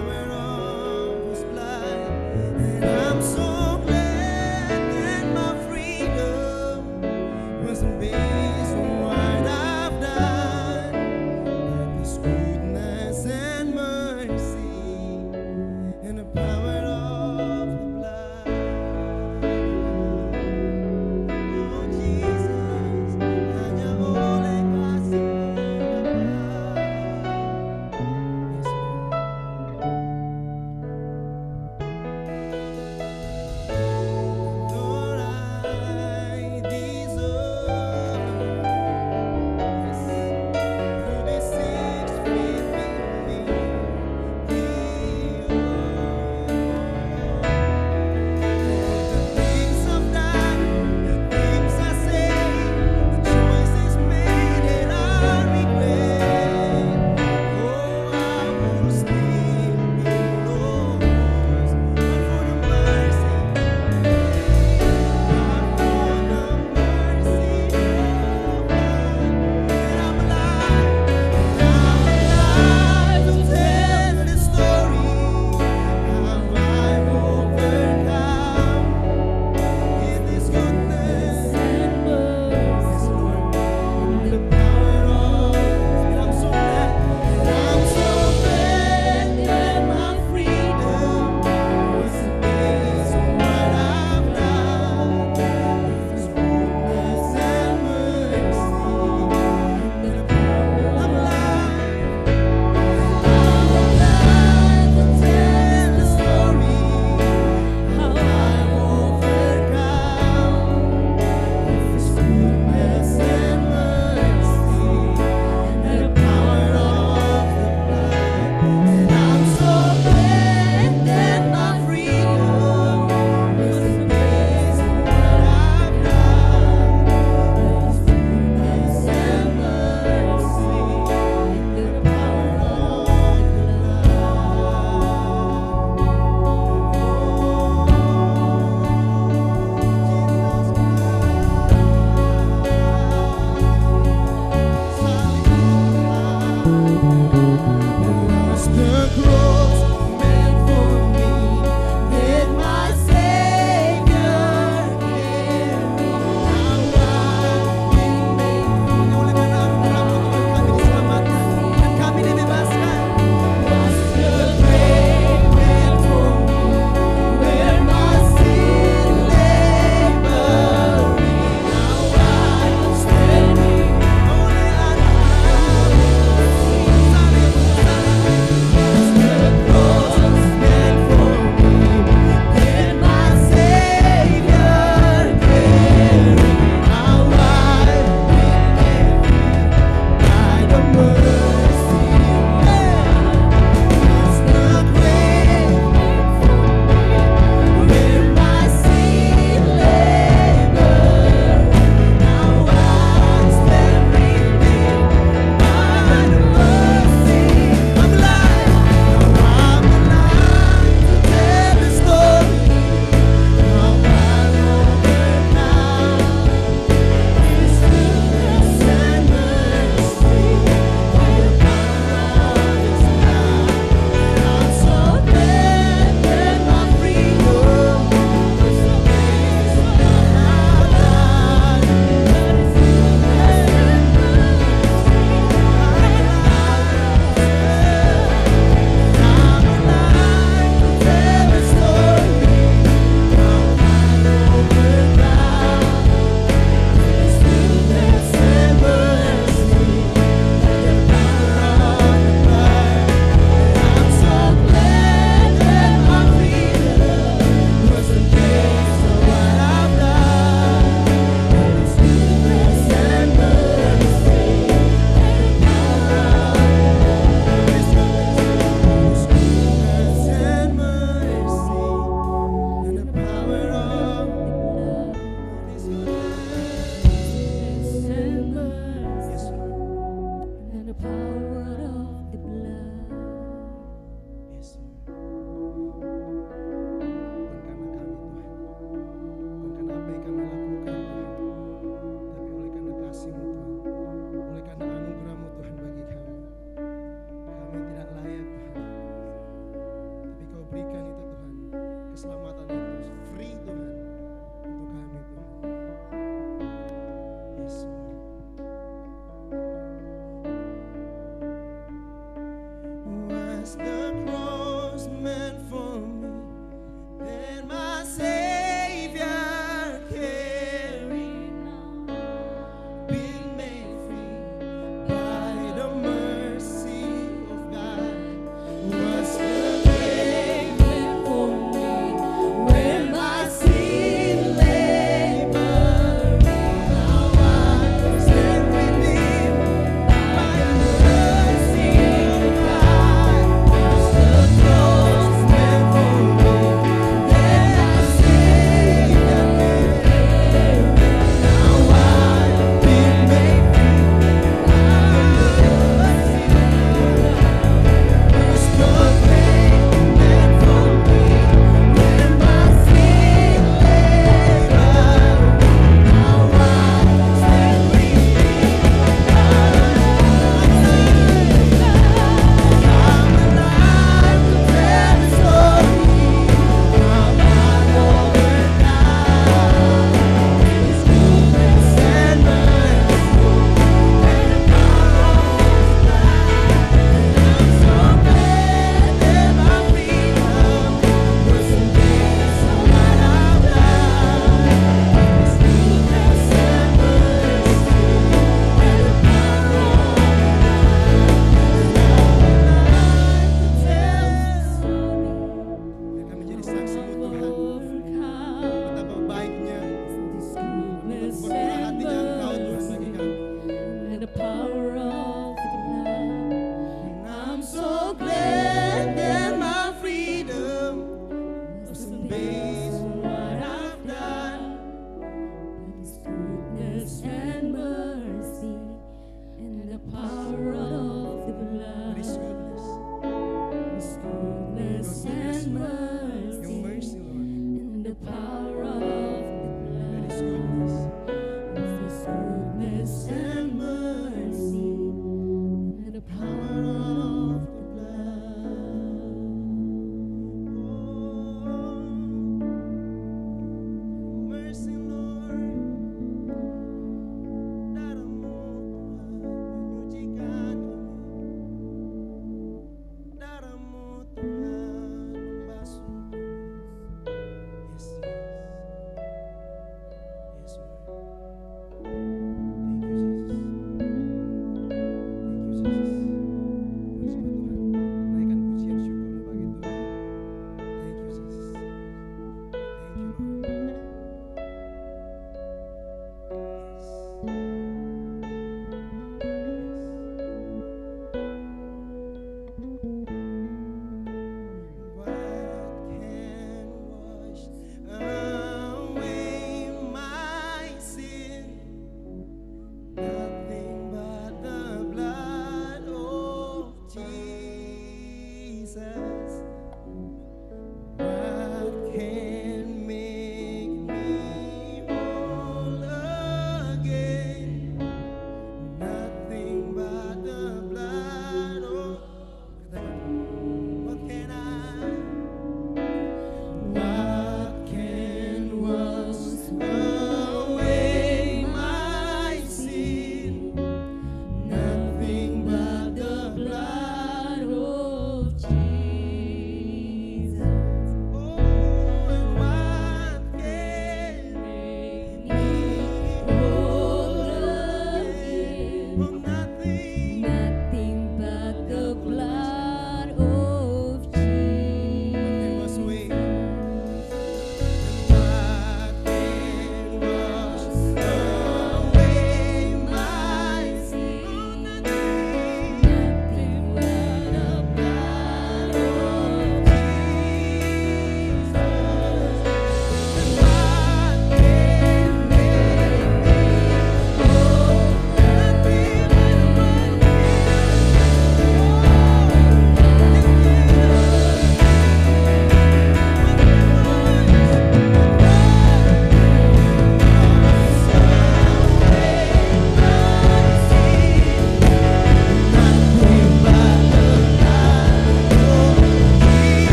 power of His blood. And I'm so glad that my freedom wasn't based on what I've done, but His goodness and mercy and the power of the blood. Oh Jesus, hanya oleh kasih-Mu Bapa. Yes, Lord.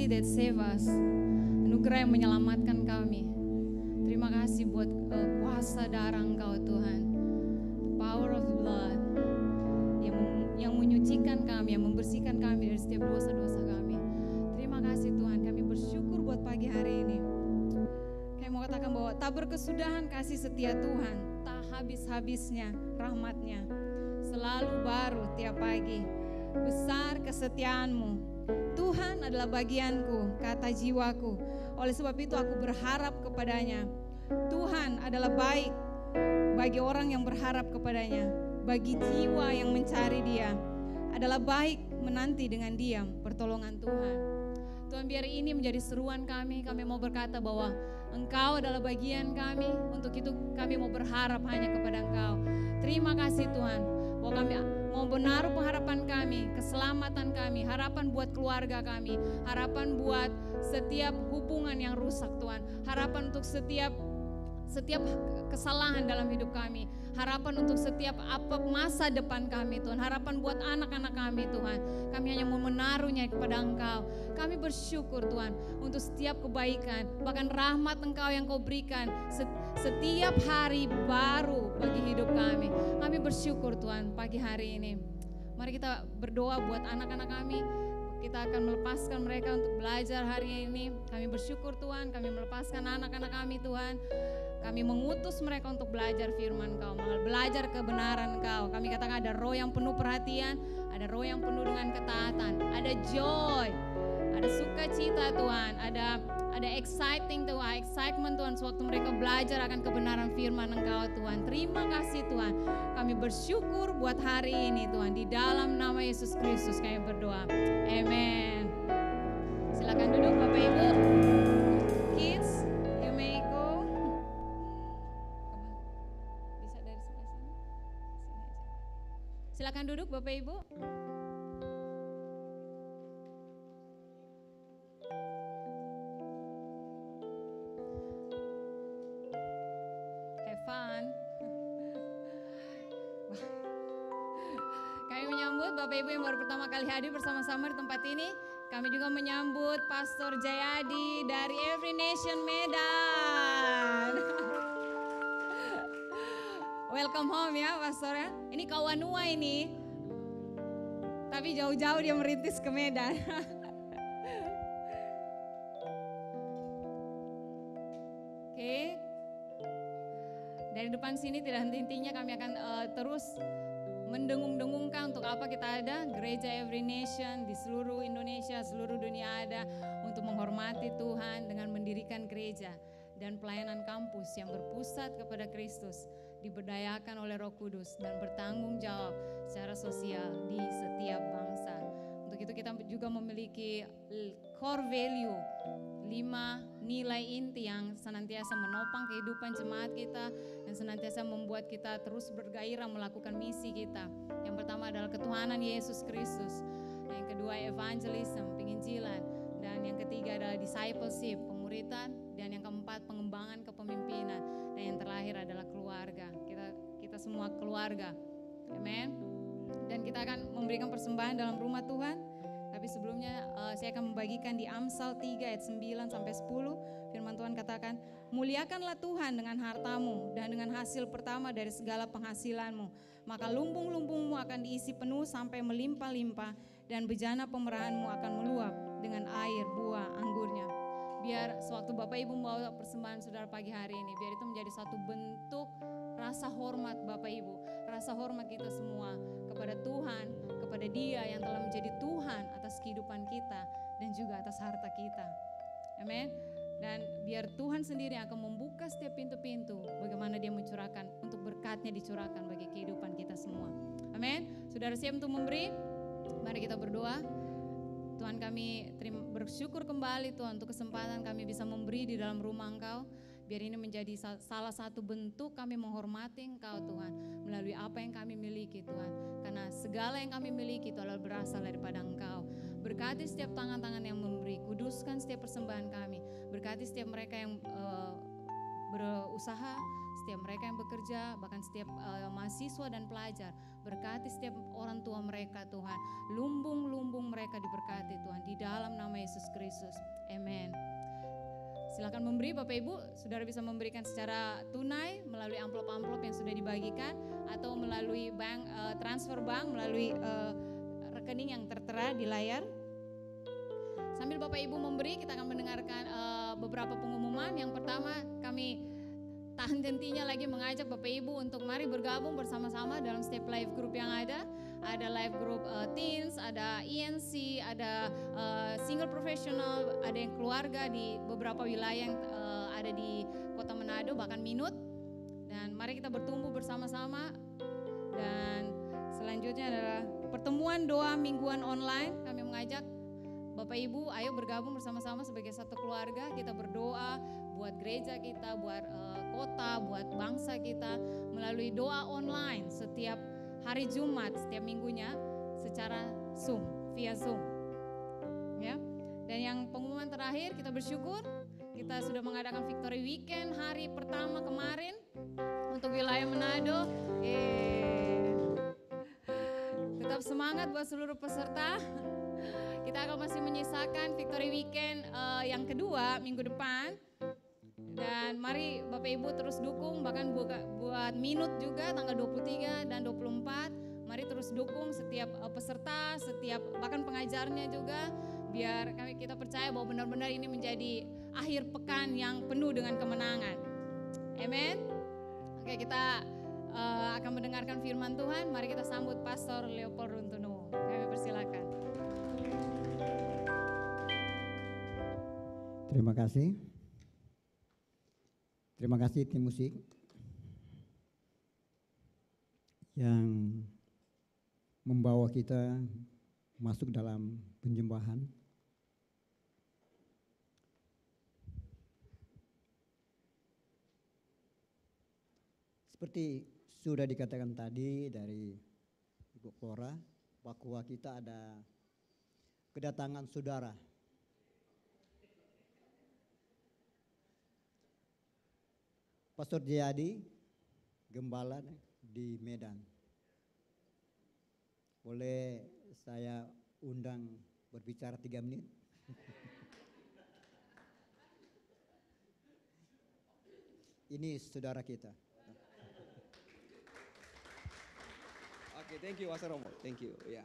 mercy that save us. Anugerah yang menyelamatkan kami. Terima kasih buat kuasa darah Engkau Tuhan. The power of the blood yang menyucikan kami, yang membersihkan kami dari setiap dosa-dosa kami. Terima kasih Tuhan, kami bersyukur buat pagi hari ini. Kami mau katakan bahwa tak berkesudahan kasih setia Tuhan, tak habis-habisnya rahmatnya, selalu baru tiap pagi. Besar kesetiaan-Mu, Tuhan adalah bagianku, kata jiwaku. Oleh sebab itu aku berharap kepadanya. Tuhan adalah baik bagi orang yang berharap kepadanya. Bagi jiwa yang mencari Dia adalah baik menanti dengan diam pertolongan Tuhan. Tuhan, biar ini menjadi seruan kami. Kami mau berkata bahwa Engkau adalah bagian kami. Untuk itu kami mau berharap hanya kepada Engkau. Terima kasih Tuhan, bahwa kami mau menaruh pengharapan kami, keselamatan kami, harapan buat keluarga kami, harapan buat setiap hubungan yang rusak Tuhan, harapan untuk setiap kesalahan dalam hidup kami, harapan untuk setiap masa depan kami Tuhan, harapan buat anak-anak kami Tuhan. Kami hanya mau menaruhnya kepada Engkau. Kami bersyukur Tuhan untuk setiap kebaikan, bahkan rahmat Engkau yang Kau berikan setiap hari baru bagi hidup kami. Kami bersyukur Tuhan pagi hari ini. Mari kita berdoa buat anak-anak kami. Kita akan melepaskan mereka untuk belajar hari ini. Kami bersyukur Tuhan, kami melepaskan anak-anak kami Tuhan. Kami mengutus mereka untuk belajar firman Kau, belajar kebenaran Kau. Kami katakan ada roh yang penuh perhatian, ada roh yang penuh dengan ketaatan, ada joy, ada sukacita Tuhan, ada excitement Tuhan sewaktu mereka belajar akan kebenaran firman Engkau Tuhan. Terima kasih Tuhan. Kami bersyukur buat hari ini Tuhan. Di dalam nama Yesus Kristus kami berdoa. Amen. Silakan duduk Bapak Ibu. Kids, you may go. Bisa dari sebelah sini? Sini aja. Silakan duduk Bapak Ibu. Fun. Kami menyambut Bapak Ibu yang baru pertama kali hadir bersama-sama di tempat ini. Kami juga menyambut Pastor Jayadi dari Every Nation Medan. Welcome home ya Pastor ya. Ini Kawanua ini. Tapi jauh-jauh dia merintis ke Medan. Oke. Dari depan sini tidak henti-hentinya kami akan terus mendengung-dengungkan untuk apa kita ada. Gereja Every Nation di seluruh Indonesia, seluruh dunia ada untuk menghormati Tuhan dengan mendirikan gereja dan pelayanan kampus yang berpusat kepada Kristus, diberdayakan oleh Roh Kudus dan bertanggung jawab secara sosial di setiap bangsa. Untuk itu kita juga memiliki core value, 5 nilai inti yang senantiasa menopang kehidupan jemaat kita dan senantiasa membuat kita terus bergairah melakukan misi kita. Yang pertama adalah ketuhanan Yesus Kristus, yang kedua evangelism, penginjilan, dan yang ketiga adalah discipleship, pemuritan, dan yang keempat pengembangan kepemimpinan, dan yang terakhir adalah keluarga. Kita semua keluarga. Amen. Dan kita akan memberikan persembahan dalam rumah Tuhan. Tapi sebelumnya saya akan membagikan di Amsal 3 ayat 9 sampai 10. Firman Tuhan katakan, muliakanlah Tuhan dengan hartamu dan dengan hasil pertama dari segala penghasilanmu. Maka lumbung-lumbungmu akan diisi penuh sampai melimpah-limpah dan bejana pemerahanmu akan meluap dengan air buah anggurnya. Biar sewaktu Bapak Ibu membawa persembahan saudara pagi hari ini, biar itu menjadi satu bentuk rasa hormat Bapak Ibu, rasa hormat kita semua kepada Tuhan, kepada Dia yang telah menjadi Tuhan atas kehidupan kita dan juga atas harta kita. Amin. Dan biar Tuhan sendiri akan membuka setiap pintu-pintu bagaimana Dia mencurahkan untuk berkat-Nya dicurahkan bagi kehidupan kita semua. Amin. Saudara siap untuk memberi? Mari kita berdoa. Tuhan, kami bersyukur kembali Tuhan untuk kesempatan kami bisa memberi di dalam rumah Engkau. Biar ini menjadi salah satu bentuk kami menghormati Engkau Tuhan, melalui apa yang kami miliki Tuhan. Karena segala yang kami miliki itu adalah berasal daripada Engkau. Berkati setiap tangan-tangan yang memberi, kuduskan setiap persembahan kami. Berkati setiap mereka yang berusaha, setiap mereka yang bekerja, bahkan setiap mahasiswa dan pelajar. Berkati setiap orang tua mereka Tuhan. Lumbung-lumbung mereka mereka diberkati Tuhan, di dalam nama Yesus Kristus. Amin. Silakan memberi Bapak Ibu, saudara bisa memberikan secara tunai melalui amplop-amplop yang sudah dibagikan atau melalui bank, transfer bank, melalui rekening yang tertera di layar. Sambil Bapak Ibu memberi, kita akan mendengarkan beberapa pengumuman. Yang pertama, kami tak henti-hentinya lagi mengajak Bapak Ibu untuk mari bergabung bersama-sama dalam setiap live group yang ada. Ada live group teens, ada ENC, ada single professional, ada yang keluarga di beberapa wilayah yang ada di Kota Manado, bahkan Minut. Dan mari kita bertumbuh bersama-sama. Dan selanjutnya adalah pertemuan doa mingguan online. Kami mengajak Bapak Ibu, ayo bergabung bersama-sama sebagai satu keluarga. Kita berdoa buat gereja kita, buat kota, buat bangsa kita melalui doa online setiap hari Jumat, setiap minggunya secara Zoom, via Zoom. Ya. Dan yang pengumuman terakhir, kita bersyukur kita sudah mengadakan Victory Weekend hari pertama kemarin untuk wilayah Manado. Tetap semangat buat seluruh peserta. Kita akan masih menyisakan Victory Weekend yang kedua minggu depan. Dan mari Bapak Ibu terus dukung, bahkan buat Minut juga tanggal 23 dan 24. Mari terus dukung setiap peserta, setiap bahkan pengajarnya juga, biar kita percaya bahwa benar-benar ini menjadi akhir pekan yang penuh dengan kemenangan. Amin. Oke, kita akan mendengarkan firman Tuhan. Mari kita sambut Pastor Leopold Runtunuo. Kami persilakan. Terima kasih. Terima kasih tim musik yang membawa kita masuk dalam penyembahan. Seperti sudah dikatakan tadi dari Ibu Flora, bahwa kita ada kedatangan saudara. Pastor Jayadi, gembala di Medan. Boleh saya undang berbicara 3 menit? Ini saudara kita. Oke, thank you Pastor Romo. Thank you. Ya.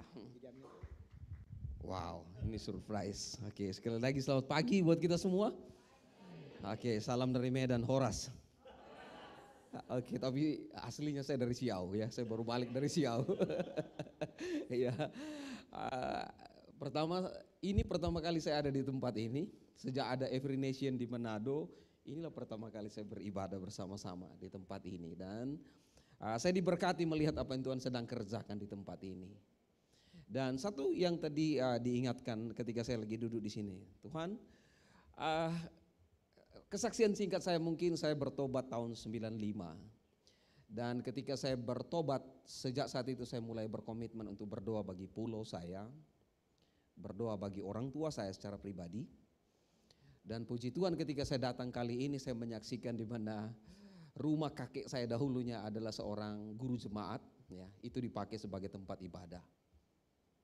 Wow, ini surprise. Oke, sekali lagi selamat pagi buat kita semua. Oke, salam dari Medan, Horas. Oke, tapi aslinya saya dari Siau ya, saya baru balik dari Siau. Ya, pertama kali saya ada di tempat ini sejak ada Every Nation di Manado. Inilah pertama kali saya beribadah bersama-sama di tempat ini dan saya diberkati melihat apa yang Tuhan sedang kerjakan di tempat ini. Dan satu yang tadi diingatkan ketika saya lagi duduk di sini, Tuhan. Kesaksian singkat saya, mungkin saya bertobat tahun 95. Dan ketika saya bertobat, sejak saat itu saya mulai berkomitmen untuk berdoa bagi pulau saya, berdoa bagi orang tua saya secara pribadi. Dan puji Tuhan ketika saya datang kali ini saya menyaksikan di mana rumah kakek saya dahulunya adalah seorang guru jemaat, ya, itu dipakai sebagai tempat ibadah.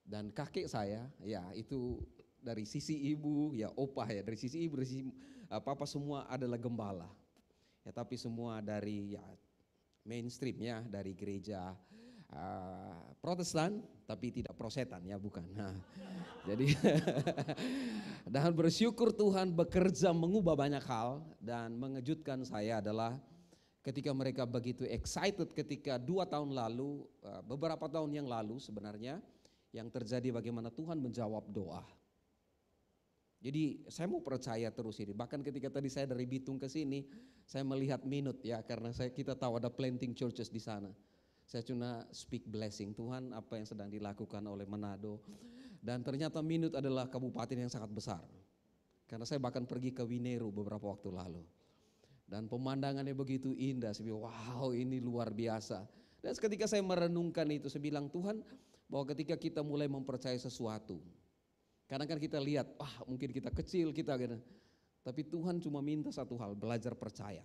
Dan kakek saya, ya itu dari sisi ibu, ya opah ya, dari sisi ibu, dari sisi papa semua adalah gembala. Ya, tapi semua dari ya mainstream ya, dari gereja Protestan, tapi tidak prosetan ya, bukan. Nah, jadi dan bersyukur Tuhan bekerja mengubah banyak hal dan mengejutkan saya adalah ketika mereka begitu excited ketika 2 tahun lalu, beberapa tahun yang lalu sebenarnya yang terjadi bagaimana Tuhan menjawab doa. Jadi saya mau percaya terus ini. Bahkan ketika tadi saya dari Bitung ke sini, saya melihat Minut ya, karena kita tahu ada planting churches di sana. Saya cuma speak blessing Tuhan apa yang sedang dilakukan oleh Manado. Dan ternyata Minut adalah kabupaten yang sangat besar. Karena saya bahkan pergi ke Wineru beberapa waktu lalu. Dan pemandangannya begitu indah. Saya bilang, wow, ini luar biasa. Dan ketika saya merenungkan itu, saya bilang, Tuhan, bahwa ketika kita mulai mempercayai sesuatu, kadang kan kita lihat, mungkin kita kecil, kita gitu. Tapi Tuhan cuma minta satu hal, belajar percaya.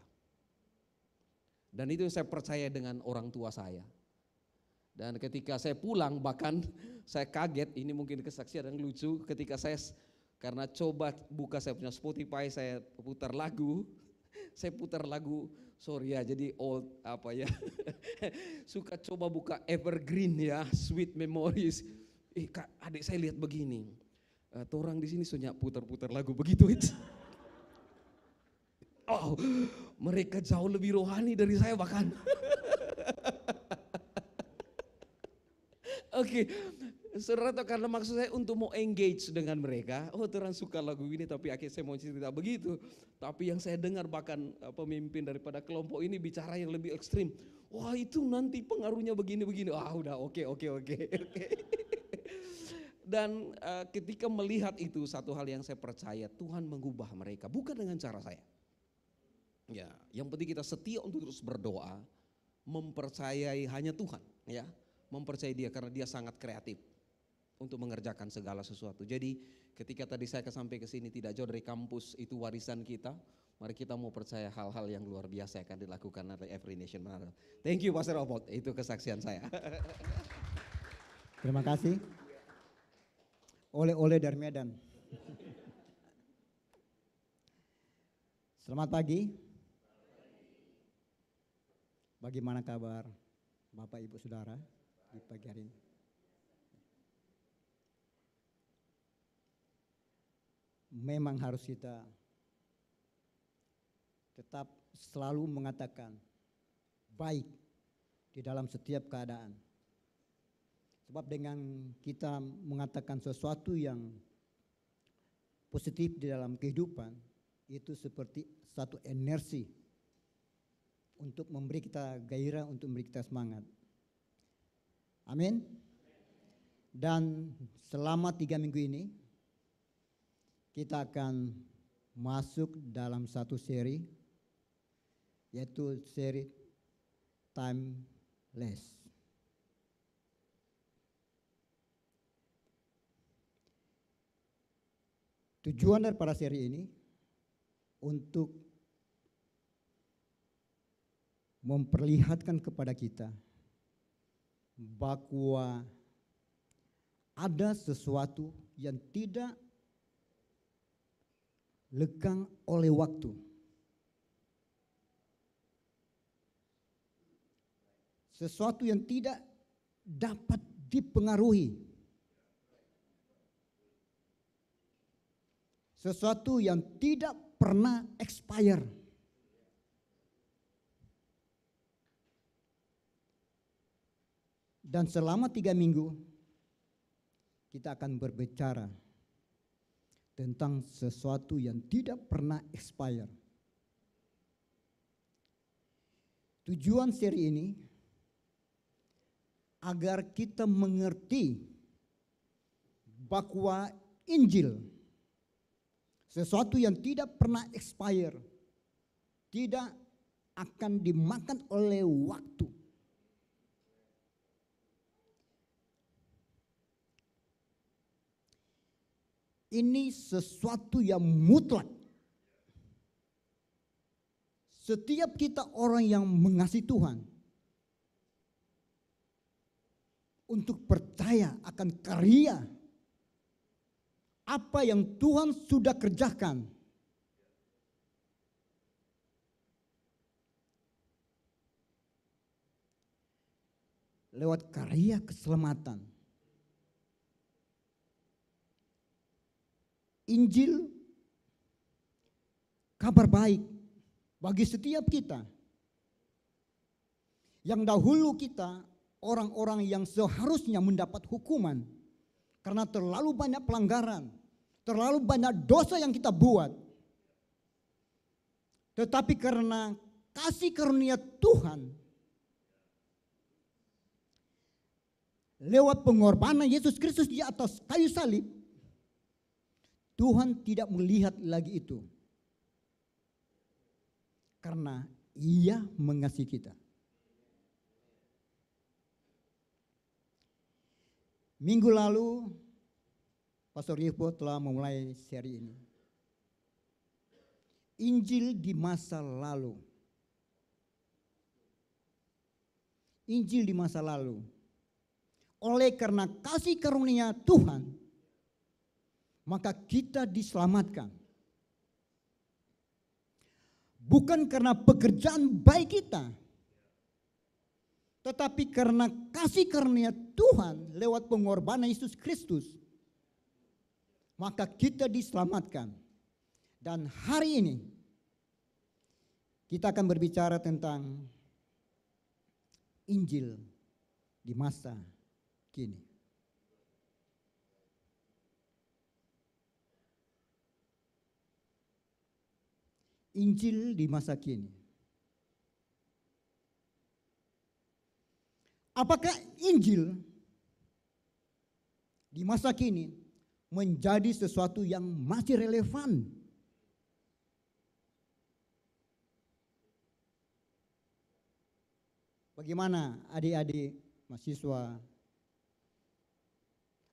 Dan itu saya percaya dengan orang tua saya. Dan ketika saya pulang bahkan saya kaget, ini mungkin kesaksian yang lucu, ketika saya karena coba buka saya punya Spotify, saya putar lagu, saya putar lagu, sorry ya jadi old apa ya, suka coba buka evergreen ya, sweet memories. Kak, adik saya lihat begini, orang di sini suka putar-putar lagu begitu itu. Oh, mereka jauh lebih rohani dari saya bahkan. Oke, saudara, karena maksud saya untuk mau engage dengan mereka. Oh, orang suka lagu ini, tapi akhirnya saya mau cerita begitu. Tapi yang saya dengar bahkan pemimpin daripada kelompok ini bicara yang lebih ekstrim. Wah, itu nanti pengaruhnya begini-begini. Wah, udah oke. Dan ketika melihat itu, satu hal yang saya percaya, Tuhan mengubah mereka bukan dengan cara saya. Ya, yang penting kita setia untuk terus berdoa, mempercayai hanya Tuhan, ya. Mempercayai Dia karena Dia sangat kreatif untuk mengerjakan segala sesuatu. Jadi ketika tadi saya sampai ke sini tidak jauh dari kampus, itu warisan kita. Mari kita mau percaya hal-hal yang luar biasa akan dilakukan oleh Every Nation Manado. Thank you Pastor Opot, itu kesaksian saya. Terima kasih. Oleh-oleh dari Medan. Selamat pagi. Bagaimana kabar Bapak Ibu Saudara di pagi hari ini? Memang harus kita tetap selalu mengatakan baik di dalam setiap keadaan. Sebab dengan kita mengatakan sesuatu yang positif di dalam kehidupan, itu seperti satu energi untuk memberi kita gairah, untuk memberi kita semangat. Amin. Dan selama 3 minggu ini kita akan masuk dalam satu seri, yaitu seri Timeless. Tujuan daripada seri ini untuk memperlihatkan kepada kita bahwa ada sesuatu yang tidak lekang oleh waktu. Sesuatu yang tidak dapat dipengaruhi. Sesuatu yang tidak pernah expire. Dan selama 3 minggu kita akan berbicara tentang sesuatu yang tidak pernah expire. Tujuan seri ini agar kita mengerti bahwa Injil, sesuatu yang tidak pernah expire, tidak akan dimakan oleh waktu. Ini sesuatu yang mutlak. Setiap kita orang yang mengasihi Tuhan, untuk percaya akan karya apa yang Tuhan sudah kerjakan, lewat karya keselamatan. Injil, kabar baik bagi setiap kita. Yang dahulu kita orang-orang yang seharusnya mendapat hukuman karena terlalu banyak pelanggaran, terlalu banyak dosa yang kita buat. Tetapi karena kasih karunia Tuhan, lewat pengorbanan Yesus Kristus di atas kayu salib, Tuhan tidak melihat lagi itu. Karena Ia mengasihi kita. Minggu lalu, Pastor Yepo telah memulai seri ini. Injil di masa lalu. Injil di masa lalu. oleh karena kasih karunia Tuhan, maka kita diselamatkan. Bukan karena pekerjaan baik kita, tetapi karena kasih karunia Tuhan lewat pengorbanan Yesus Kristus, maka kita diselamatkan. Dan hari ini kita akan berbicara tentang Injil di masa kini. Injil di masa kini. Apakah Injil di masa kini menjadi sesuatu yang masih relevan? Bagaimana adik-adik mahasiswa?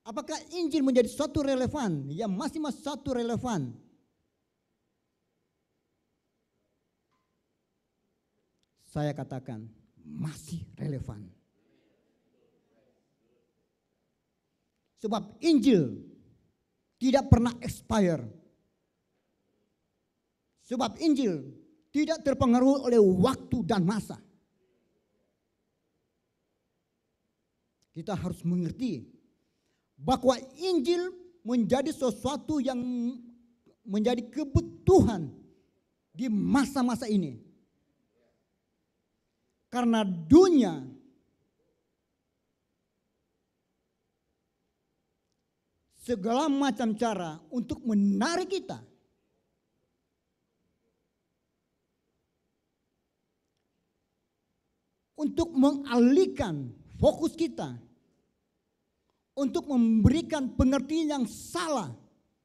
Apakah Injil menjadi suatu relevan? Ya, masih satu relevan. Saya katakan masih relevan. Sebab Injil tidak pernah expire. Sebab Injil tidak terpengaruh oleh waktu dan masa. Kita harus mengerti bahwa Injil menjadi sesuatu yang menjadi kebutuhan di masa-masa ini. Karena dunia segala macam cara untuk menarik kita untuk mengalihkan fokus kita, untuk memberikan pengertian yang salah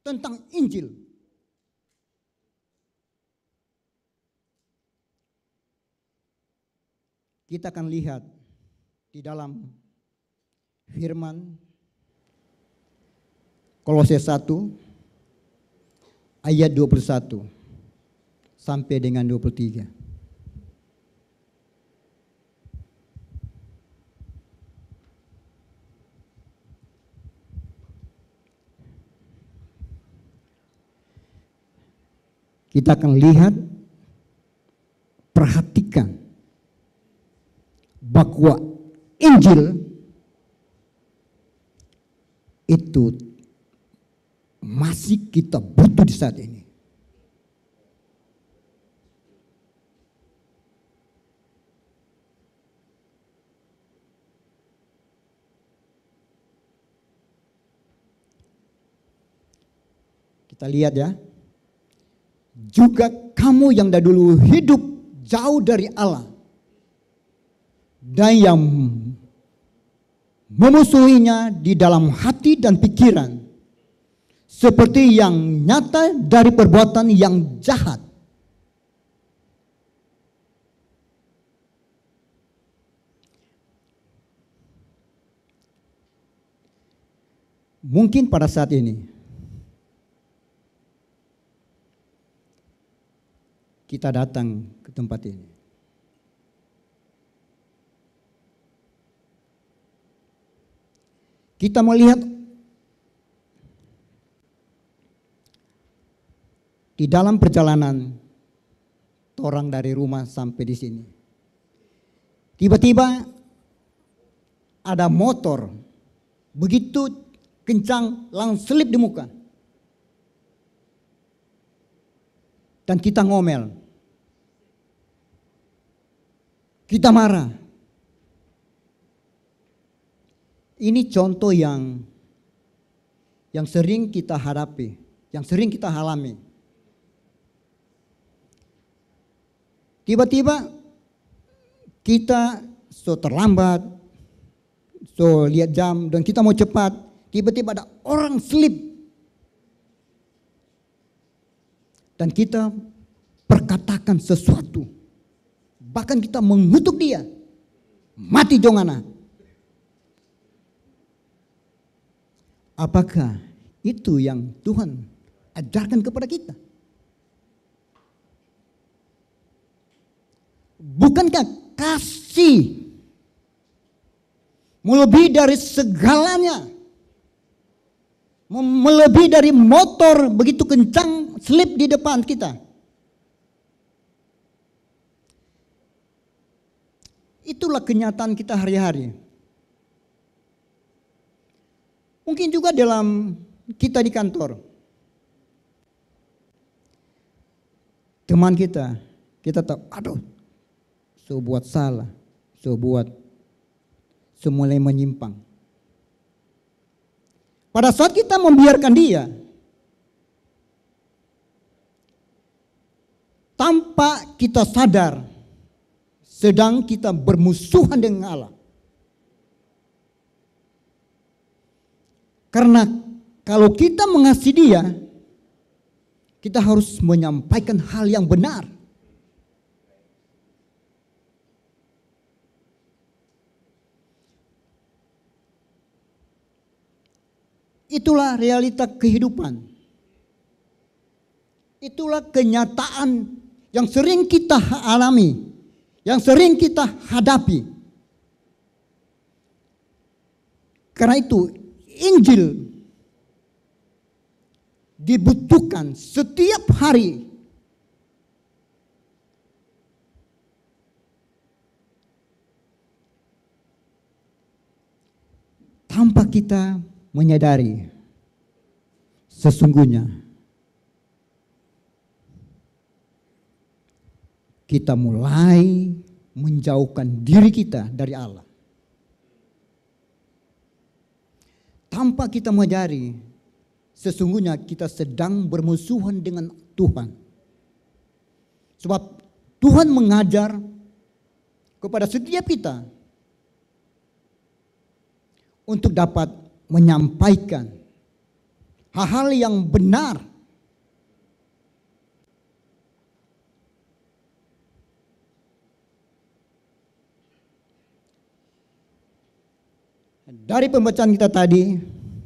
tentang Injil. Kita akan lihat di dalam firman Kolose 1 ayat 21 sampai dengan 23. Kita akan lihat, perhatikan bahwa Injil itu masih kita butuh di saat ini. Kita lihat ya. Juga kamu yang dahulu hidup jauh dari Allah dan yang memusuhinya di dalam hati dan pikiran, seperti yang nyata dari perbuatan yang jahat. Mungkin pada saat ini kita datang ke tempat ini, kita melihat di dalam perjalanan orang dari rumah sampai di sini, tiba-tiba ada motor begitu kencang langsung selip di muka, dan kita ngomel, kita marah. Ini contoh yang sering kita hadapi, yang sering kita alami. Tiba-tiba kita terlambat, lihat jam dan kita mau cepat, tiba-tiba ada orang slip dan kita perkatakan sesuatu, bahkan kita mengutuk dia, mati jongana. Apakah itu yang Tuhan ajarkan kepada kita? Bukankah kasih melebihi dari segalanya, melebihi dari motor begitu kencang slip di depan kita. Itulah kenyataan kita hari-hari. Mungkin juga dalam kita di kantor. Teman kita tahu, aduh, so buat salah, so buat semulai menyimpang. Pada saat kita membiarkan dia, tanpa kita sadar, sedang kita bermusuhan dengan Allah. Karena kalau kita mengasihi dia, kita harus menyampaikan hal yang benar. Itulah realita kehidupan. Itulah kenyataan yang sering kita alami, yang sering kita hadapi. Karena itu Injil dibutuhkan setiap hari. Tanpa kita menyadari, sesungguhnya kita mulai menjauhkan diri kita dari Allah. Tanpa kita menyadari, sesungguhnya kita sedang bermusuhan dengan Tuhan. Sebab Tuhan mengajar kepada setiap kita untuk dapat menyampaikan hal-hal yang benar. Dari pembacaan kita tadi,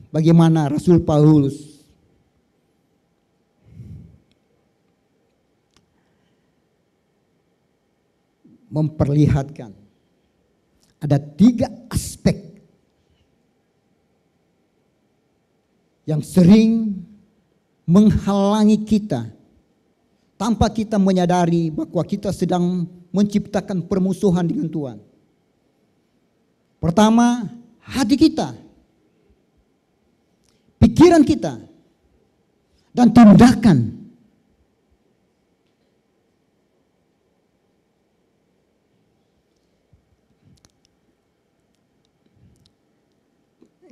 bagaimana Rasul Paulus memperlihatkan ada 3 aspek yang sering menghalangi kita tanpa kita menyadari bahwa kita sedang menciptakan permusuhan dengan Tuhan. Pertama, hati kita, pikiran kita, dan tindakan.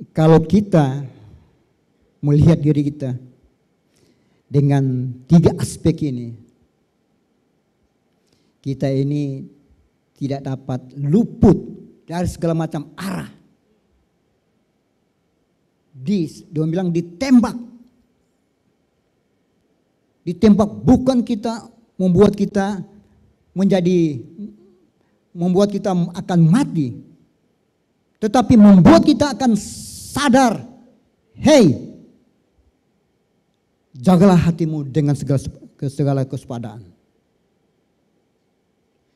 Kalau kita melihat diri kita dengan 3 aspek ini, kita ini tidak dapat luput dari segala macam arah. Dia bilang ditembak. Ditembak bukan kita membuat kita akan mati, tetapi membuat kita akan sadar, hey, jagalah hatimu dengan segala kewaspadaan.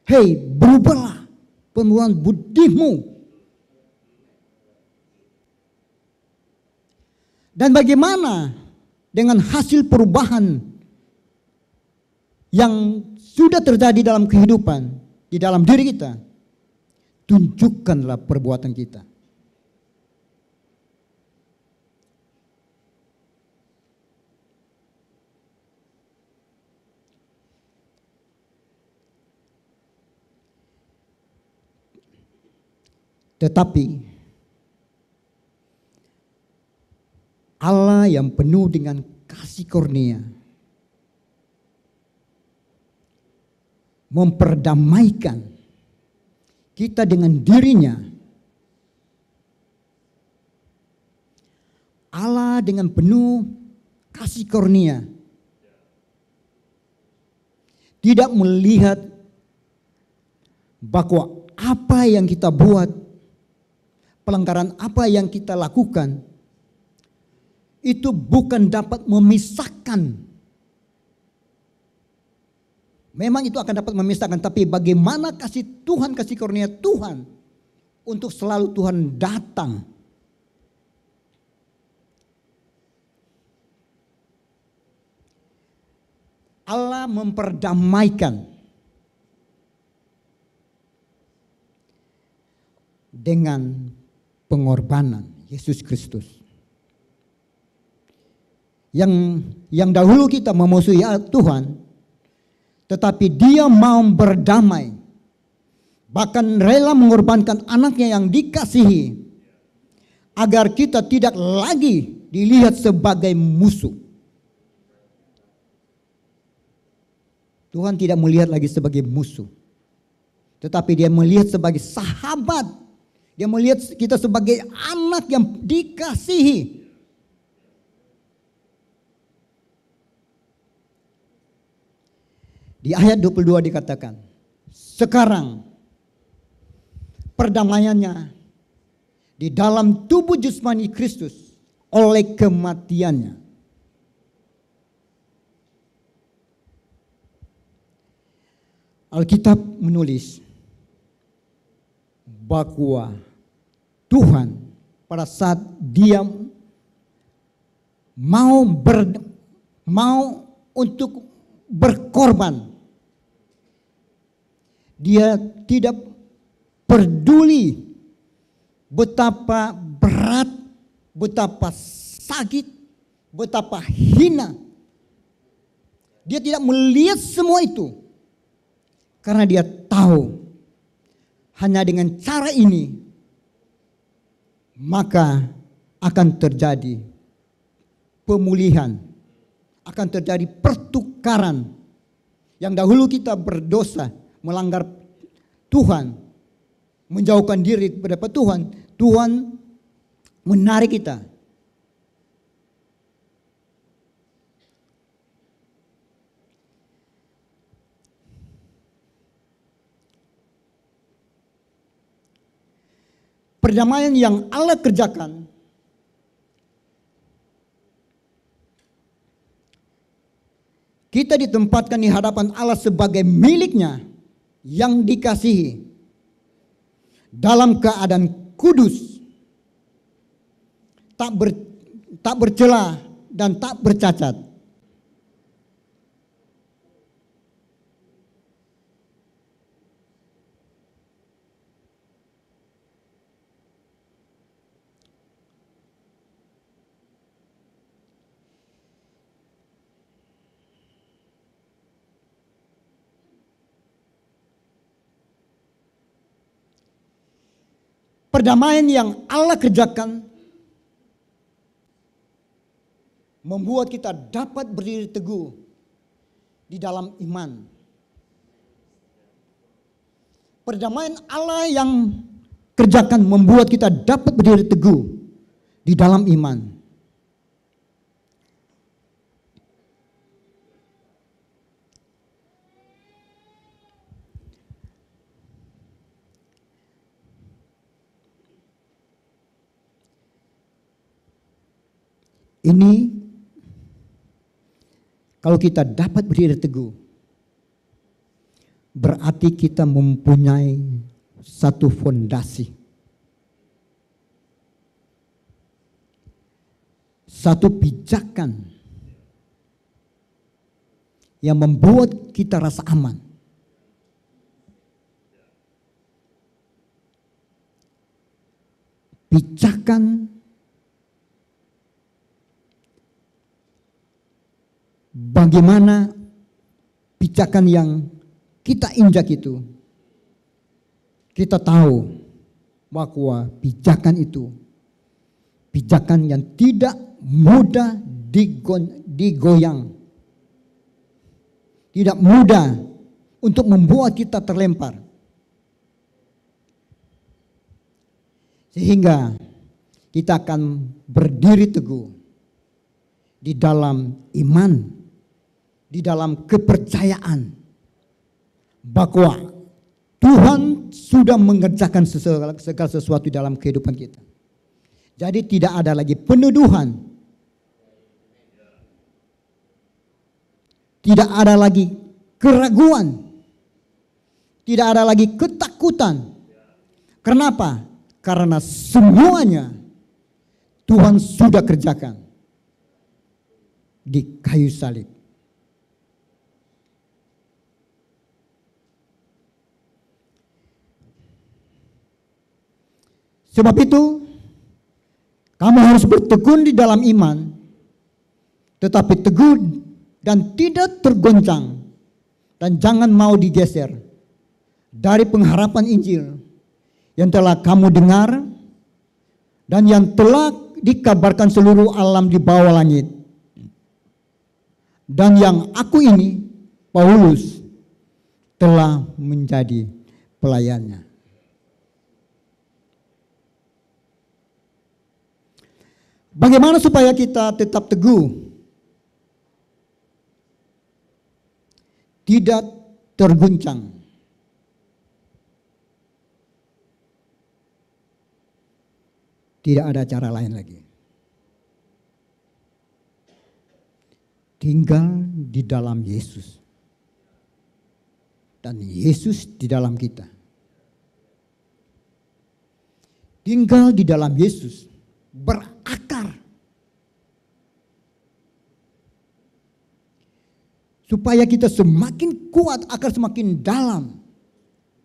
Hei, berubahlah penuhan budimu. Dan bagaimana dengan hasil perubahan yang sudah terjadi dalam kehidupan, di dalam diri kita? Tunjukkanlah perbuatan kita. Tetapi Allah yang penuh dengan kasih karunia memperdamaikan kita dengan dirinya. Allah dengan penuh kasih karunia tidak melihat bahwa apa yang kita buat, pelanggaran apa yang kita lakukan, itu bukan dapat memisahkan. Memang itu akan dapat memisahkan, tapi bagaimana kasih Tuhan, kasih karunia Tuhan untuk selalu Tuhan datang. Allah memperdamaikan dengan pengorbanan Yesus Kristus. Yang dahulu kita memusuhi Tuhan, tetapi Dia mau berdamai, bahkan rela mengorbankan anaknya yang dikasihi, agar kita tidak lagi dilihat sebagai musuh. Tuhan tidak melihat lagi sebagai musuh, tetapi Dia melihat sebagai sahabat. Dia melihat kita sebagai anak yang dikasihi. Di ayat 22 dikatakan, sekarang perdamaiannya di dalam tubuh jasmani Kristus oleh kematiannya. Alkitab menulis bahwa Tuhan pada saat Dia mau untuk berkorban, Dia tidak peduli betapa berat, betapa sakit, betapa hina. Dia tidak melihat semua itu. Karena Dia tahu hanya dengan cara ini maka akan terjadi pemulihan, akan terjadi pertukaran. Yang dahulu kita berdosa, melanggar Tuhan, menjauhkan diri daripada Tuhan, Tuhan menarik kita. Perdamaian yang Allah kerjakan kita ditempatkan di hadapan Allah sebagai miliknya yang dikasihi dalam keadaan kudus, tak bercela dan tak bercacat. Perdamaian yang Allah kerjakan membuat kita dapat berdiri teguh di dalam iman. Perdamaian Allah yang kerjakan membuat kita dapat berdiri teguh di dalam iman. Ini kalau kita dapat berdiri teguh, berarti kita mempunyai satu fondasi, satu pijakan yang membuat kita rasa aman. Pijakan bagaimana pijakan yang kita injak itu, kita tahu bahwa pijakan itu pijakan yang tidak mudah digoyang, tidak mudah untuk membuat kita terlempar. Sehingga kita akan berdiri teguh di dalam iman, di dalam kepercayaan bahwa Tuhan sudah mengerjakan segala sesuatu dalam kehidupan kita. Jadi tidak ada lagi penuduhan, tidak ada lagi keraguan, tidak ada lagi ketakutan. Kenapa? Karena semuanya Tuhan sudah kerjakan di kayu salib. Sebab itu, kamu harus bertekun di dalam iman, tetapi teguh dan tidak tergoncang, dan jangan mau digeser dari pengharapan Injil yang telah kamu dengar dan yang telah dikabarkan seluruh alam di bawah langit, dan yang aku ini, Paulus, telah menjadi pelayannya. Bagaimana supaya kita tetap teguh, tidak terguncang? Tidak ada cara lain lagi. Tinggal di dalam Yesus. Dan Yesus di dalam kita. Tinggal di dalam Yesus. Berakar. Supaya kita semakin kuat, akar semakin dalam.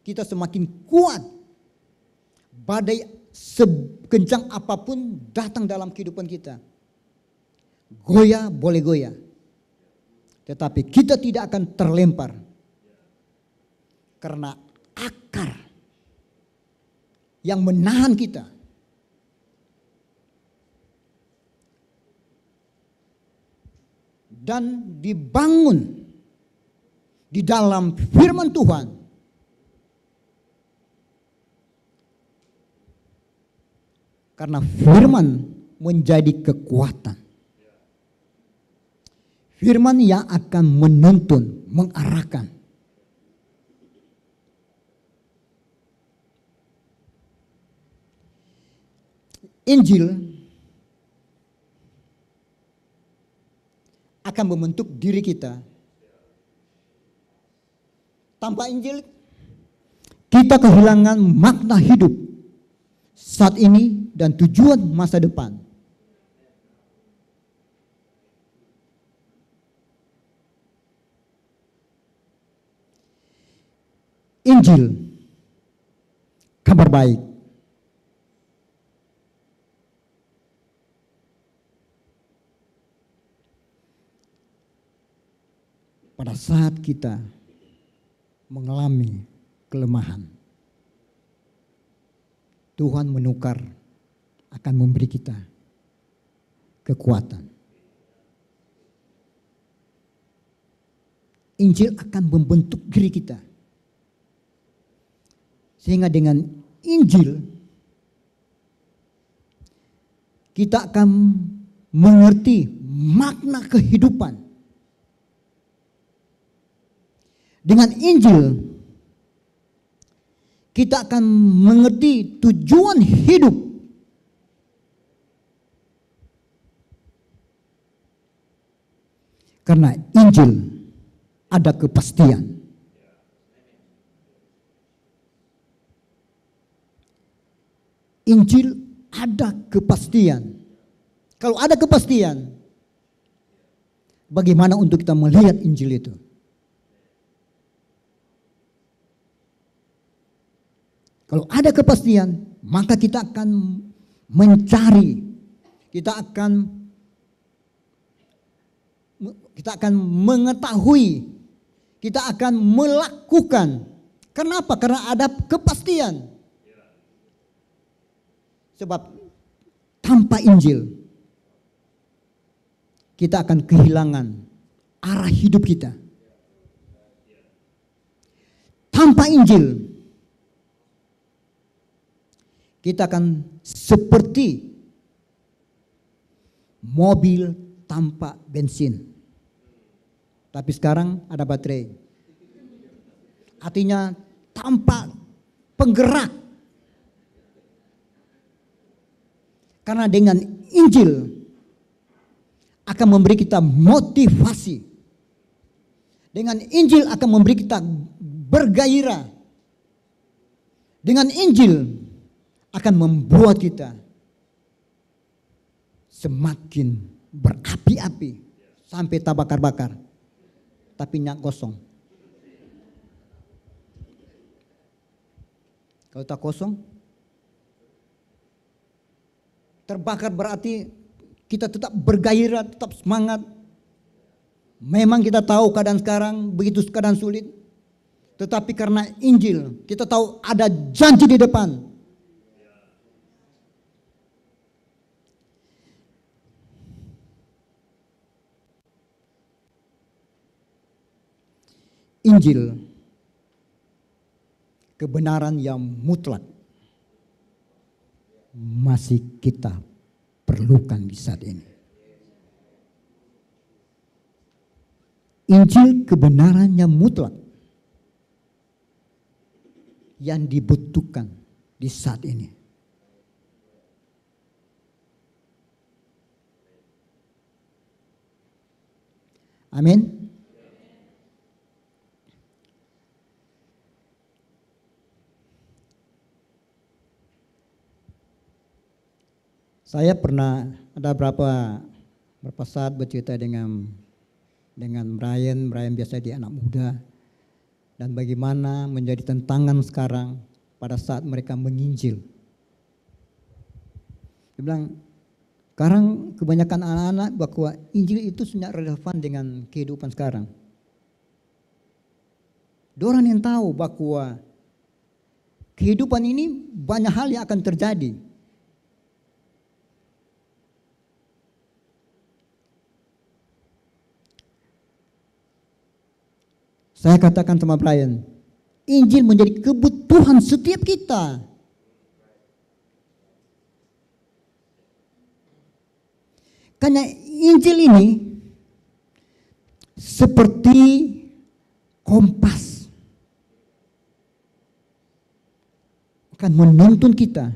Kita semakin kuat. Badai sekencang apapun datang dalam kehidupan kita. Goyah boleh goyah. Tetapi kita tidak akan terlempar. Karena akar yang menahan kita. Dan dibangun di dalam firman Tuhan. Karena firman menjadi kekuatan. Firman yang akan menuntun, mengarahkan. Injil akan membentuk diri kita. Tanpa Injil, kita kehilangan makna hidup saat ini dan tujuan masa depan. Injil, kabar baik. Pada saat kita mengalami kelemahan, Tuhan menukar, akan memberi kita kekuatan. Injil akan membentuk diri kita. Sehingga dengan Injil kita akan mengerti makna kehidupan. Dengan Injil kita akan mengerti tujuan hidup. Karena Injil ada kepastian. Injil ada kepastian. Kalau ada kepastian, bagaimana untuk kita melihat Injil itu? Kalau ada kepastian, maka kita akan mencari, kita akan mengetahui, kita akan melakukan. Kenapa? Karena ada kepastian. Sebab tanpa Injil kita akan kehilangan arah hidup kita. Tanpa Injil kita akan seperti mobil tanpa bensin. Tapi sekarang ada baterai. Artinya tanpa penggerak. Karena dengan Injil akan memberi kita motivasi. Dengan Injil akan memberi kita bergairah. Dengan Injil akan membuat kita semakin berapi-api sampai tak bakar-bakar, tapi nyak kosong. Kalau tak kosong, terbakar berarti kita tetap bergairah, tetap semangat. Memang kita tahu keadaan sekarang begitu keadaan sulit, tetapi karena Injil kita tahu ada janji di depan. Injil, kebenaran yang mutlak, masih kita perlukan di saat ini. Injil kebenaran yang mutlak yang dibutuhkan di saat ini. Amin. Saya pernah ada berapa saat bercerita dengan Brian biasa dia anak muda, dan bagaimana menjadi tantangan sekarang pada saat mereka menginjil. Dia bilang, sekarang kebanyakan anak-anak bahwa Injil itu sangat relevan dengan kehidupan sekarang. Dorang yang tahu bahwa kehidupan ini banyak hal yang akan terjadi. Saya katakan sama Brian, Injil menjadi kebutuhan setiap kita. Karena Injil ini seperti kompas, akan menuntun kita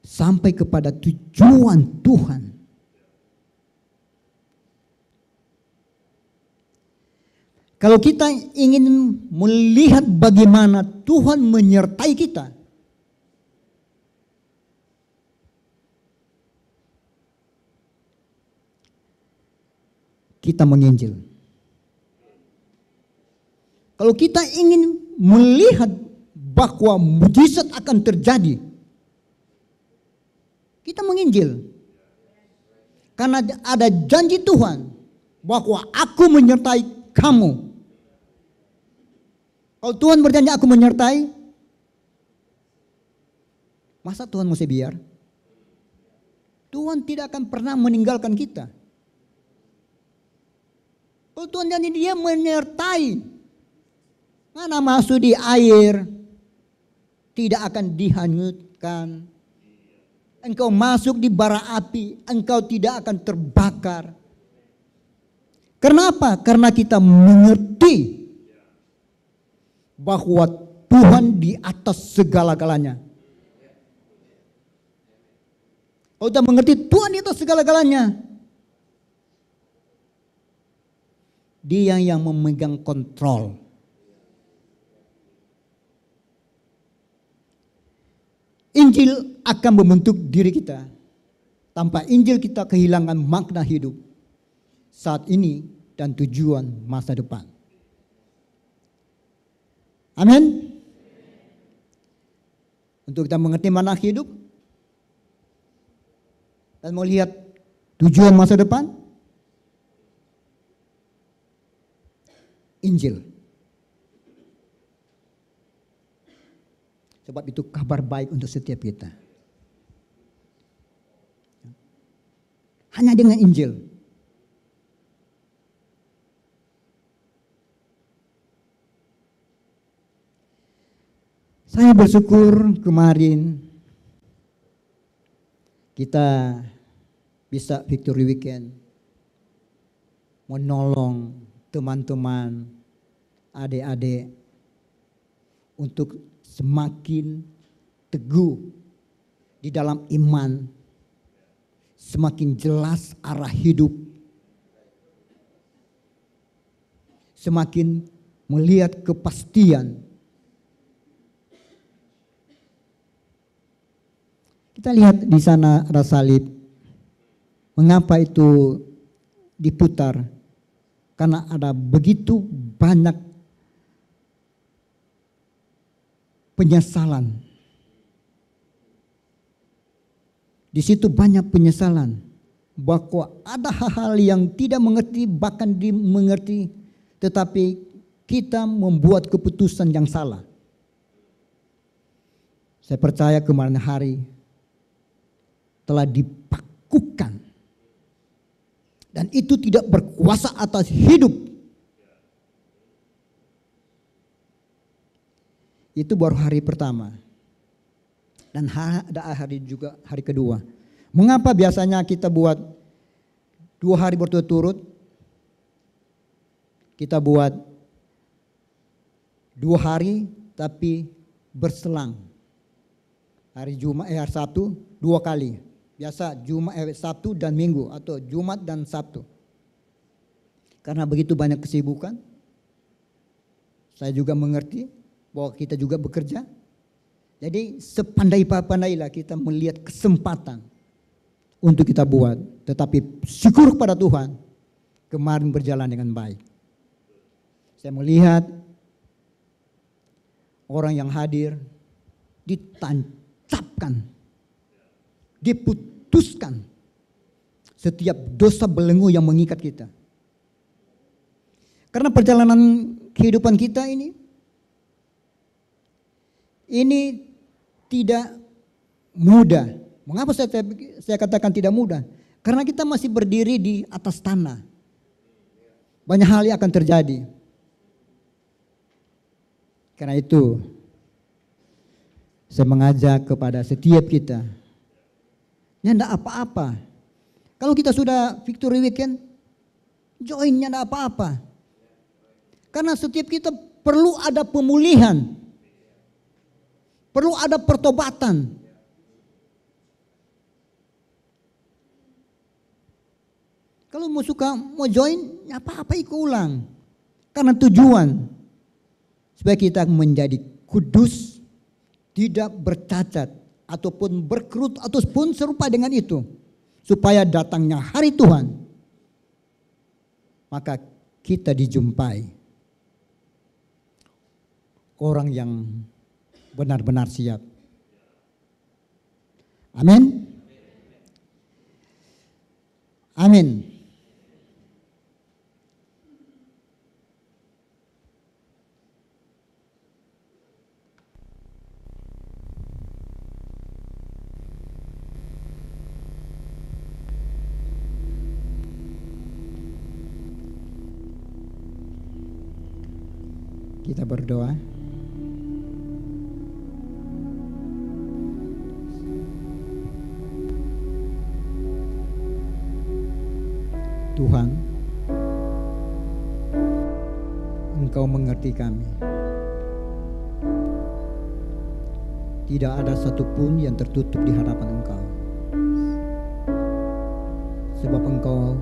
sampai kepada tujuan Tuhan. Kalau kita ingin melihat bagaimana Tuhan menyertai kita, kita menginjil. Kalau kita ingin melihat bahwa mujizat akan terjadi, kita menginjil. Karena ada janji Tuhan bahwa aku menyertai kamu. Kalau Tuhan berjanji aku menyertai, masa Tuhan mesti biar? Tuhan tidak akan pernah meninggalkan kita. Kalau Tuhan janji dia menyertai, mana masuk di air, tidak akan dihanyutkan. Engkau masuk di bara api, engkau tidak akan terbakar. Kenapa? Karena kita mengerti bahwa Tuhan di atas segala-galanya. Kalau kita mengerti Tuhan di atas segala-galanya, Dia yang memegang kontrol. Injil akan membentuk diri kita. Tanpa Injil kita kehilangan makna hidup saat ini dan tujuan masa depan. Amin. Untuk kita mengerti makna hidup dan melihat tujuan masa depan, Injil. Sebab itu kabar baik untuk setiap kita. Hanya dengan Injil. Saya bersyukur kemarin kita bisa Victory Weekend menolong teman-teman, adik-adik untuk semakin teguh di dalam iman, semakin jelas arah hidup, semakin melihat kepastian Kita lihat di sana ada salib. Mengapa itu diputar? Karena ada begitu banyak penyesalan. Di situ banyak penyesalan. Bahwa ada hal-hal yang tidak mengerti, bahkan dimengerti, tetapi kita membuat keputusan yang salah. Saya percaya kemarin hari telah dipakukan. Dan itu tidak berkuasa atas hidup. Itu baru hari pertama. Dan ada hari juga hari kedua. Mengapa biasanya kita buat 2 hari berturut-turut? Kita buat 2 hari tapi berselang. Hari Jumat, hari Sabtu 2 kali. Biasa Jumat, Sabtu dan Minggu atau Jumat dan Sabtu. Karena begitu banyak kesibukan. Saya juga mengerti bahwa kita juga bekerja. Jadi sepandai-pandailah kita melihat kesempatan untuk kita buat. Tetapi syukur pada Tuhan, kemarin berjalan dengan baik. Saya melihat orang yang hadir ditancapkan, diputuskan setiap dosa belenggu yang mengikat kita. Karena perjalanan kehidupan kita ini tidak mudah. Mengapa saya katakan tidak mudah? Karena kita masih berdiri di atas tanah. Banyak hal yang akan terjadi. Karena itu saya mengajak kepada setiap kita, tidak apa-apa. Kalau kita sudah Victory Weekend, joinnya tidak apa-apa. Karena setiap kita perlu ada pemulihan. Perlu ada pertobatan. Kalau mau join, ya apa-apa ikut ulang. Karena tujuan supaya kita menjadi kudus, tidak bercacat ataupun berkerut ataupun serupa dengan itu, supaya datangnya hari Tuhan, maka kita dijumpai orang yang benar-benar siap. Amin. Amin. Kita berdoa. Tuhan, Engkau mengerti kami. Tidak ada satupun yang tertutup di hadapan Engkau. Sebab Engkau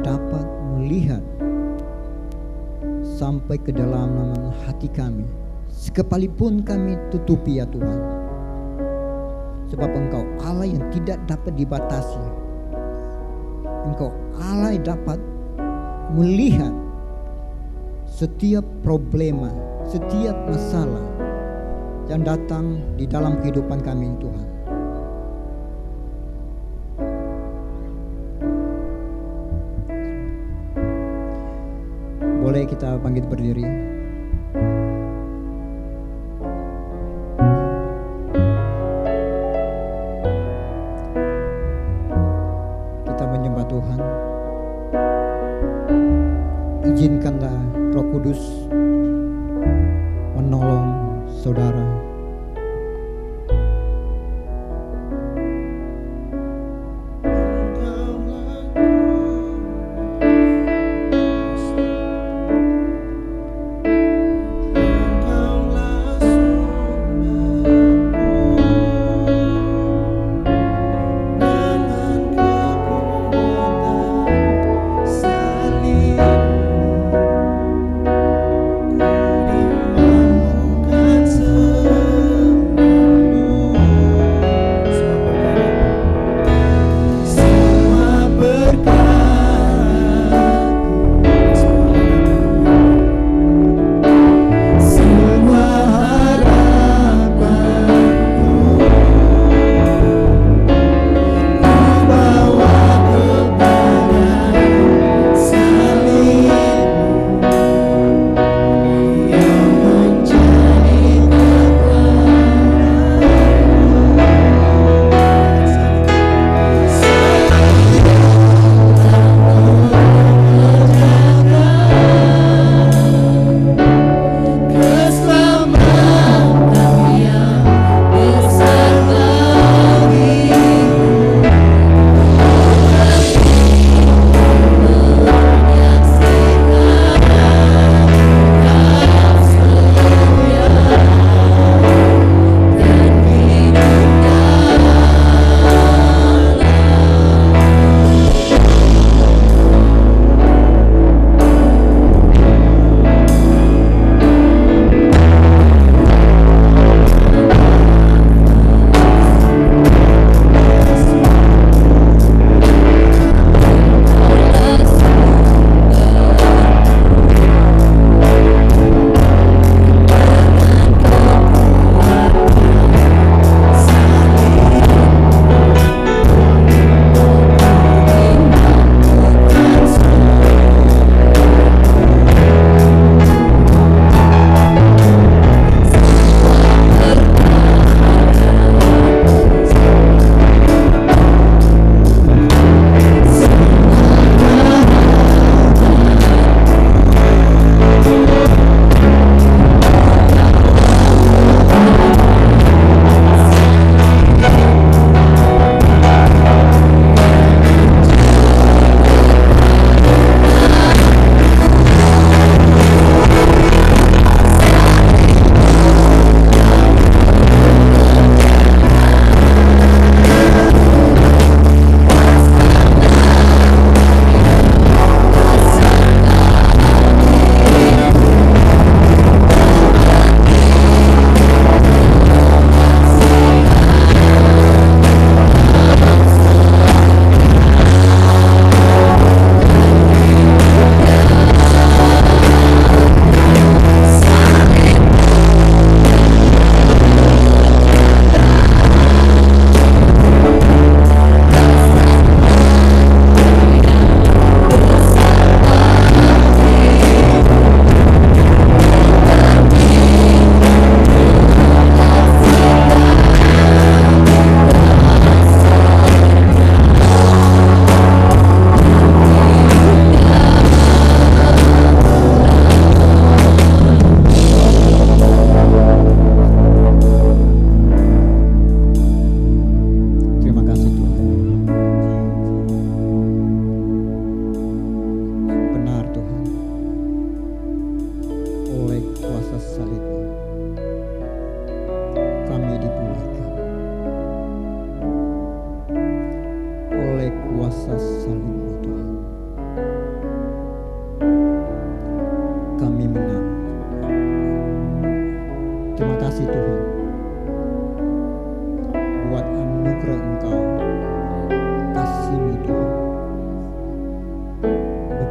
dapat melihat sampai ke dalam hati kami, sekalipun kami tutupi ya Tuhan. Sebab Engkau Allah yang tidak dapat dibatasi. Engkau Allah yang dapat melihat setiap problema, setiap masalah yang datang di dalam kehidupan kami Tuhan. Boleh kita bangkit berdiri. Kita menyembah Tuhan. Izinkanlah Roh Kudus menolong saudara. Ku dimampukan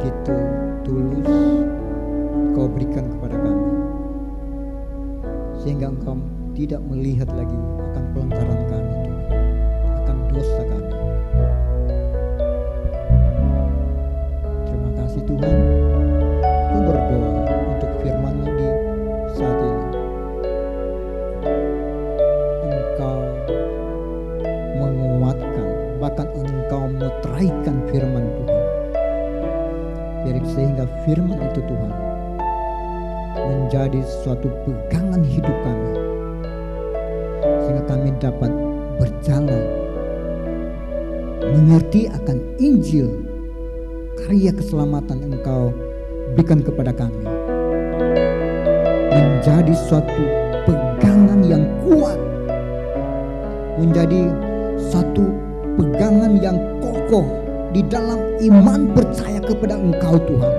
begitu tulus Kau berikan kepada kami, sehingga Engkau tidak melihat lagi akan pelanggaran kami, Tuhan, akan dosa kami. Terima kasih Tuhan. Aku berdoa untuk firman-Mu di saat ini. Engkau menguatkan, bahkan Engkau meteraikan firman Tuhan, sehingga firman itu Tuhan menjadi suatu pegangan hidup kami, sehingga kami dapat berjalan mengerti akan Injil, karya keselamatan Engkau berikan kepada kami, menjadi suatu pegangan yang kuat, menjadi satu pegangan yang kokoh di dalam iman percaya kepada Engkau Tuhan.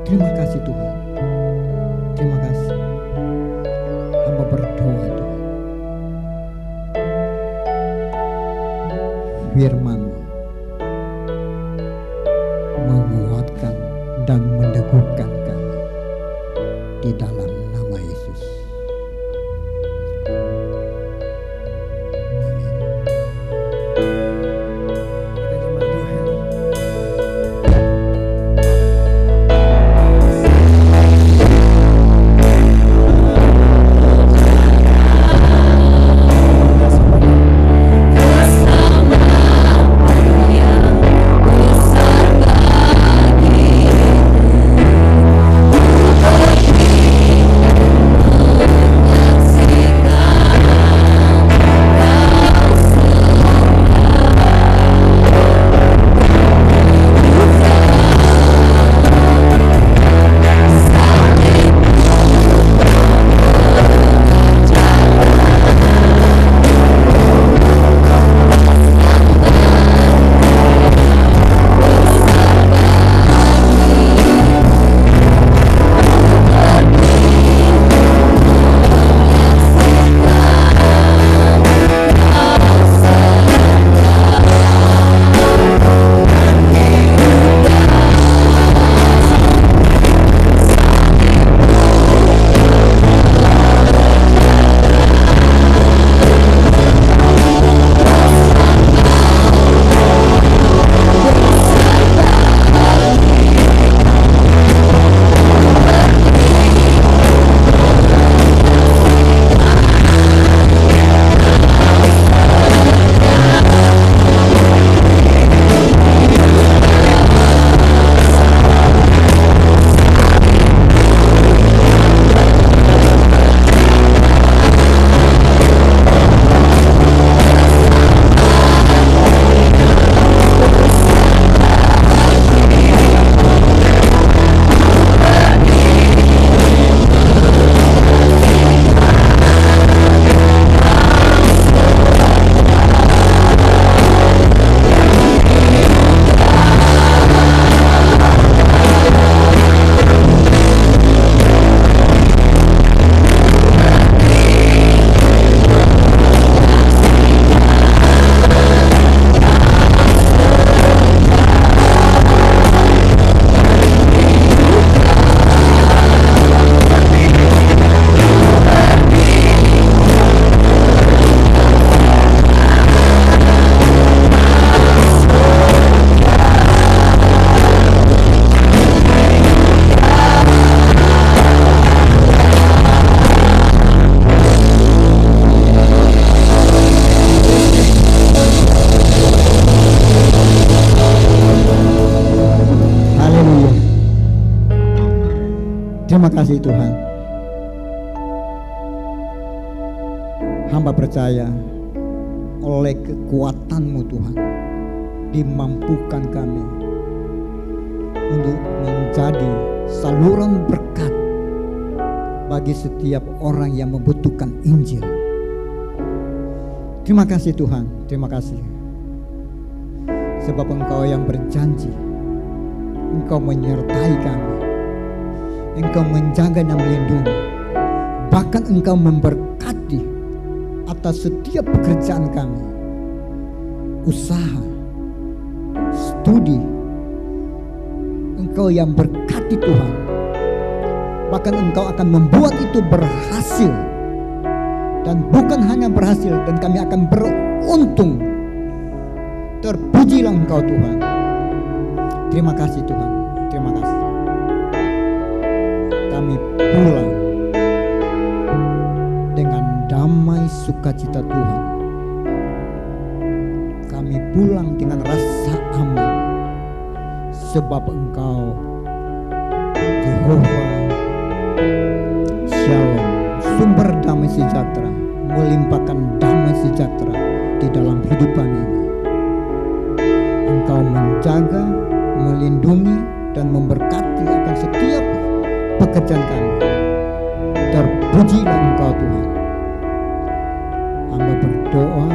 Terima kasih Tuhan. Terima kasih. Hamba berdoa Tuhan, firman-Mu menguatkan dan meneguhkan kami di dalam nama Yesus. Terima kasih Tuhan. Hamba percaya oleh kekuatan-Mu Tuhan, dimampukan kami untuk menjadi saluran berkat bagi setiap orang yang membutuhkan Injil. Terima kasih Tuhan, terima kasih. Sebab Engkau yang berjanji, Engkau menyertai kami, Engkau menjaga dan melindungi, bahkan Engkau memberkati atas setiap pekerjaan kami, usaha, studi. Engkau yang berkati Tuhan. Bahkan Engkau akan membuat itu berhasil. Dan bukan hanya berhasil, dan kami akan beruntung. Terpujilah Engkau Tuhan. Terima kasih Tuhan. Terima kasih. Kami pulang dengan damai sukacita Tuhan. Kami pulang dengan rasa aman. Sebab Engkau Yehova Shalom, sumber damai sejahtera, melimpahkan damai sejahtera di dalam kehidupan ini. Engkau menjaga, melindungi, dan memberkati akan setiap pekerjaan kami. Terpujilah Engkau Tuhan. Hamba berdoa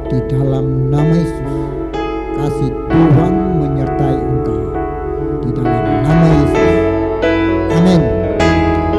di dalam nama Yesus. Kasih Tuhan menyertai